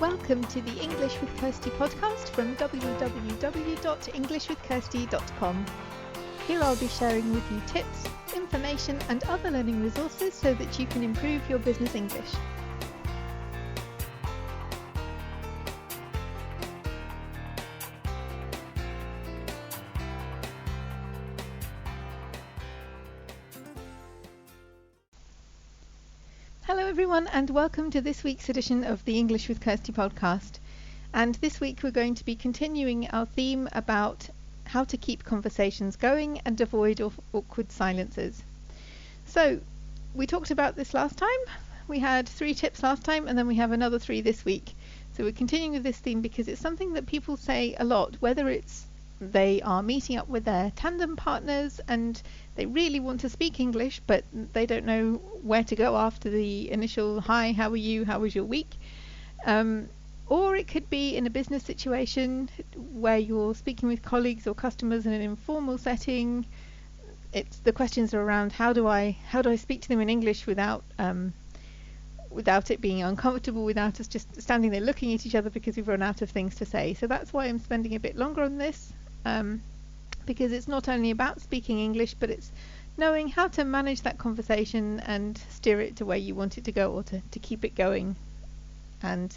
Welcome to the English with Kirsty podcast from www.englishwithkirsty.com. Here I'll be sharing with you tips, information and other learning resources so that you can improve your business English. Hello everyone and welcome to this week's edition of the English with Kirsty podcast. And this week we're going to be continuing our theme about how to keep conversations going and avoid awkward silences. So we talked about this last time. We had 3 tips last time and then we have another 3 this week. So we're continuing with this theme because it's something that people say a lot, whether it's they are meeting up with their tandem partners and they really want to speak English but they don't know where to go after the initial hi, how are you, how was your week, or it could be in a business situation where you're speaking with colleagues or customers in an informal setting. The questions are around how do I speak to them in English without it being uncomfortable, without us just standing there looking at each other because we've run out of things to say. So that's why I'm spending a bit longer on this, because it's not only about speaking English, but it's knowing how to manage that conversation and steer it to where you want it to go, or to keep it going, and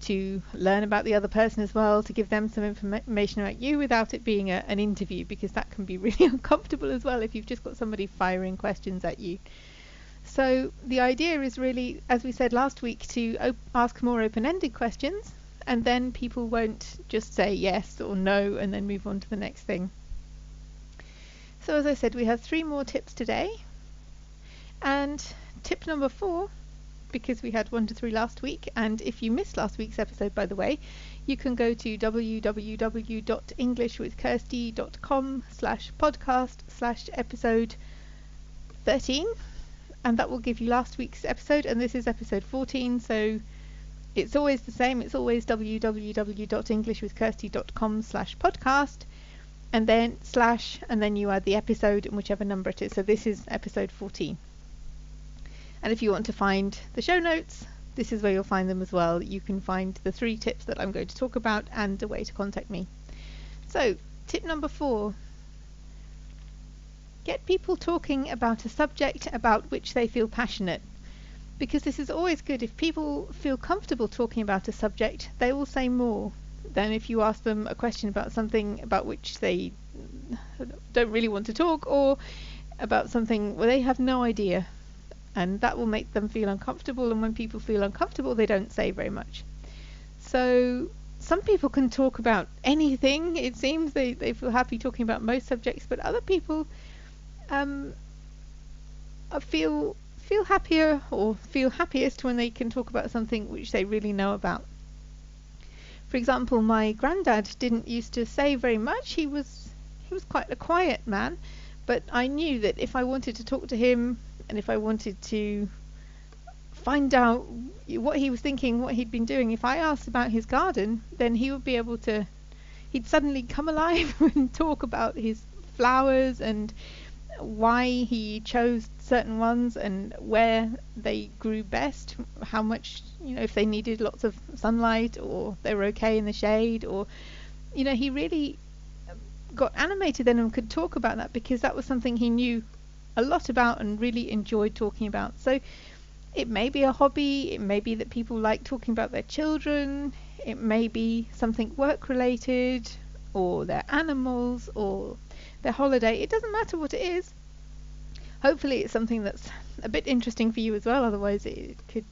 to learn about the other person as well, to give them some information about you without it being an interview, because that can be really uncomfortable as well if you've just got somebody firing questions at you. So the idea is really, as we said last week, to ask more open-ended questions, and then people won't just say yes or no and then move on to the next thing. So as I said, we have 3 more tips today. And tip number 4, because we had 1 to 3 last week, and if you missed last week's episode, by the way, you can go to www.englishwithkirsty.com/podcast/episode 13, and that will give you last week's episode, and this is episode 14, so it's always the same. It's always www.englishwithkirsty.com/podcast, and then / and then you add the episode and whichever number it is. So this is episode 14. And if you want to find the show notes, this is where you'll find them as well. You can find the 3 tips that I'm going to talk about and a way to contact me. So tip number 4. Get people talking about a subject about which they feel passionate. Because this is always good. If people feel comfortable talking about a subject, they will say more than if you ask them a question about something about which they don't really want to talk, or about something where they have no idea. And that will make them feel uncomfortable, and when people feel uncomfortable, they don't say very much. So some people can talk about anything. It seems they feel happy talking about most subjects, but other people feel happier or feel happiest when they can talk about something which they really know about. For example, my granddad didn't used to say very much. He was quite a quiet man, but I knew that if I wanted to talk to him and if I wanted to find out what he was thinking, what he'd been doing, if I asked about his garden, then he would be able to, he'd suddenly come alive and talk about his flowers and why he chose certain ones and where they grew best, how much, if they needed lots of sunlight or they were okay in the shade, or he really got animated then and could talk about that because that was something he knew a lot about and really enjoyed talking about. So it may be a hobby, it may be that people like talking about their children, it may be something work related, or their animals, or their holiday. It doesn't matter what it is. Hopefully it's something that's a bit interesting for you as well, otherwise it could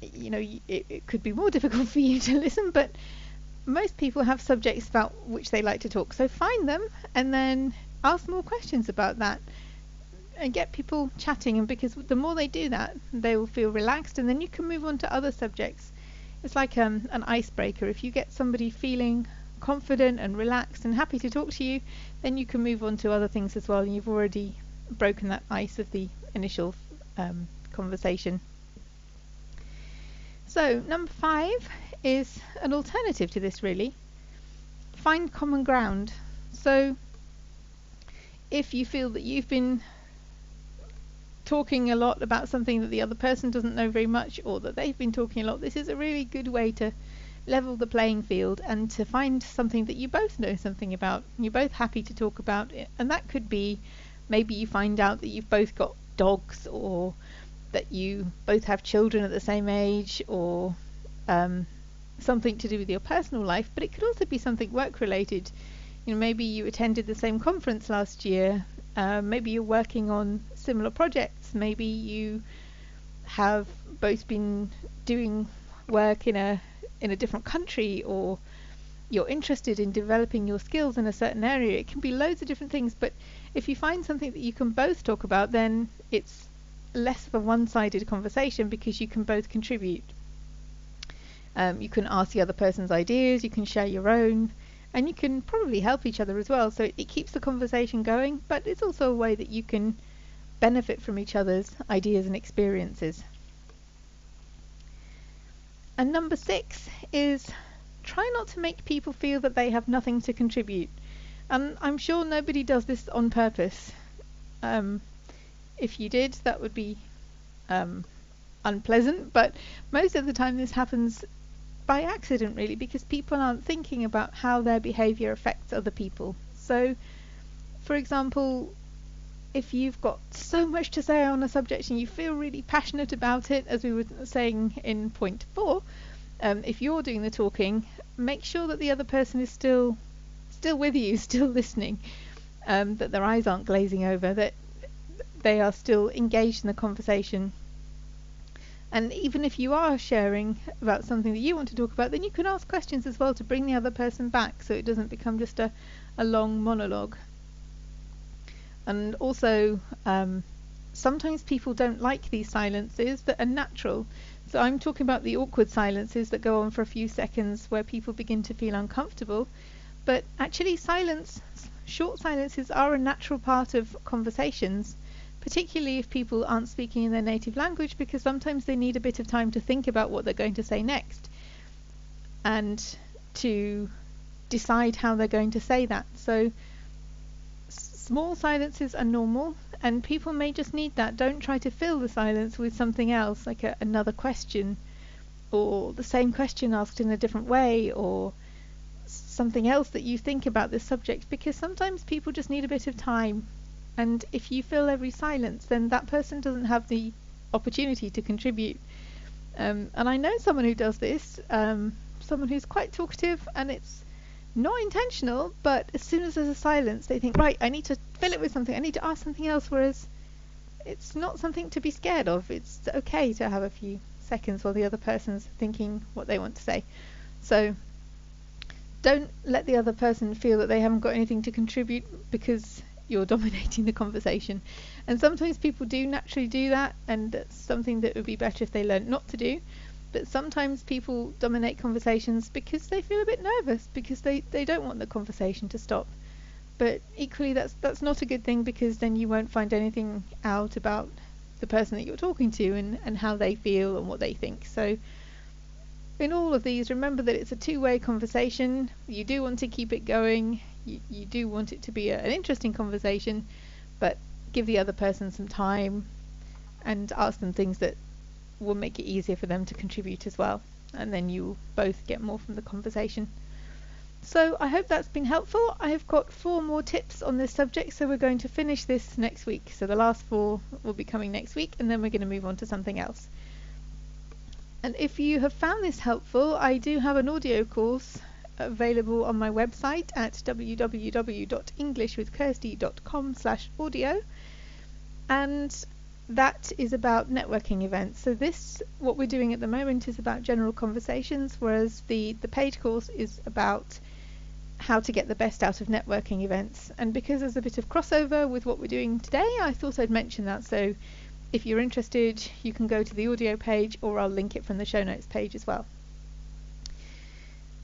it could be more difficult for you to listen. But most people have subjects about which they like to talk, so find them and then ask more questions about that and get people chatting, and because the more they do that, they will feel relaxed, and then you can move on to other subjects. It's like an icebreaker. If you get somebody feeling confident and relaxed and happy to talk to you, then you can move on to other things as well, and you've already broken that ice of the initial conversation. So number 5 is an alternative to this, really. Find common ground. So if you feel that you've been talking a lot about something that the other person doesn't know very much, or that they've been talking a lot, this is a really good way to level the playing field and to find something that you both know something about, you're both happy to talk about it. And that could be, maybe you find out that you've both got dogs, or that you both have children at the same age, or something to do with your personal life, but it could also be something work related. Maybe you attended the same conference last year, maybe you're working on similar projects, maybe you have both been doing work in a different country, or you're interested in developing your skills in a certain area. It can be loads of different things, but if you find something that you can both talk about, then it's less of a one-sided conversation, because you can both contribute. You can ask the other person's ideas, you can share your own, and you can probably help each other as well. So it keeps the conversation going, but it's also a way that you can benefit from each other's ideas and experiences. And number 6 is, try not to make people feel that they have nothing to contribute. And I'm sure nobody does this on purpose. If you did, that would be unpleasant, but most of the time this happens by accident, really, because people aren't thinking about how their behavior affects other people. So, for example, if you've got so much to say on a subject and you feel really passionate about it, as we were saying in point 4, if you're doing the talking, make sure that the other person is still with you, still listening, that their eyes aren't glazing over, that they are still engaged in the conversation. And even if you are sharing about something that you want to talk about, then you can ask questions as well to bring the other person back, so it doesn't become just a long monologue. And also, sometimes people don't like these silences that are natural. So I'm talking about the awkward silences that go on for a few seconds where people begin to feel uncomfortable. But actually short silences are a natural part of conversations, particularly if people aren't speaking in their native language, because sometimes they need a bit of time to think about what they're going to say next and to decide how they're going to say that. So small silences are normal, and people may just need that. Don't try to fill the silence with something else, like another question, or the same question asked in a different way, or something else that you think about this subject, because sometimes people just need a bit of time. And if you fill every silence, then that person doesn't have the opportunity to contribute. And I know someone who does this, someone who's quite talkative, and it's not intentional, but as soon as there's a silence, they think, right, I need to fill it with something, I need to ask something else, whereas it's not something to be scared of. It's okay to have a few seconds while the other person's thinking what they want to say. So don't let the other person feel that they haven't got anything to contribute because you're dominating the conversation. And sometimes people do naturally do that, and that's something that would be better if they learned not to do. But sometimes people dominate conversations because they feel a bit nervous, because they don't want the conversation to stop. But equally, that's not a good thing, because then you won't find anything out about the person that you're talking to and how they feel and what they think. So in all of these, remember that it's a two-way conversation. You do want to keep it going. You do want it to be an interesting conversation, but give the other person some time and ask them things that will make it easier for them to contribute as well, and then you both get more from the conversation. So I hope that's been helpful. I have got 4 more tips on this subject, so we're going to finish this next week. So the last 4 will be coming next week, and then we're going to move on to something else. And if you have found this helpful, I do have an audio course available on my website at www.englishwithkirsty.com/audio, and that is about networking events. So what we're doing at the moment is about general conversations, whereas the paid course is about how to get the best out of networking events. And because there's a bit of crossover with what we're doing today, I thought I'd mention that. So if you're interested, you can go to the audio page, or I'll link it from the show notes page as well.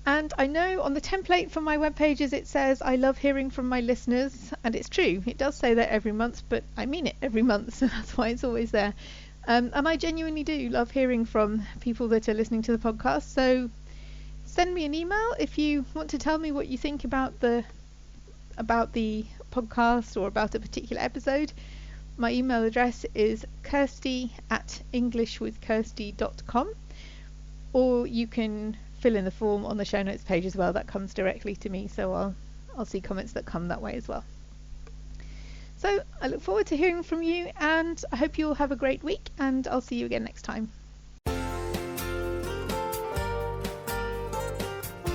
And I know on the template for my web pages it says I love hearing from my listeners, and it's true, it does say that every month, but I mean it every month, so that's why it's always there. And I genuinely do love hearing from people that are listening to the podcast. So send me an email if you want to tell me what you think about the podcast or about a particular episode. My email address is kirsty@englishwithkirsty.com, or you can fill in the form on the show notes page as well. That comes directly to me, so I'll see comments that come that way as well. So I look forward to hearing from you, and I hope you all have a great week, and I'll see you again next time.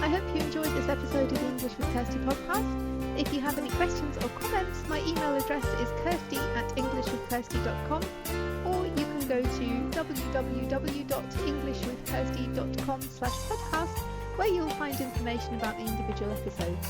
I hope you enjoyed this episode of the English with Kirsty podcast. If you have any questions or comments, my email address is kirsty@englishwithkirsty.com, or you can go to www.englishwithkirsty.com/podcast, where you'll find information about the individual episodes.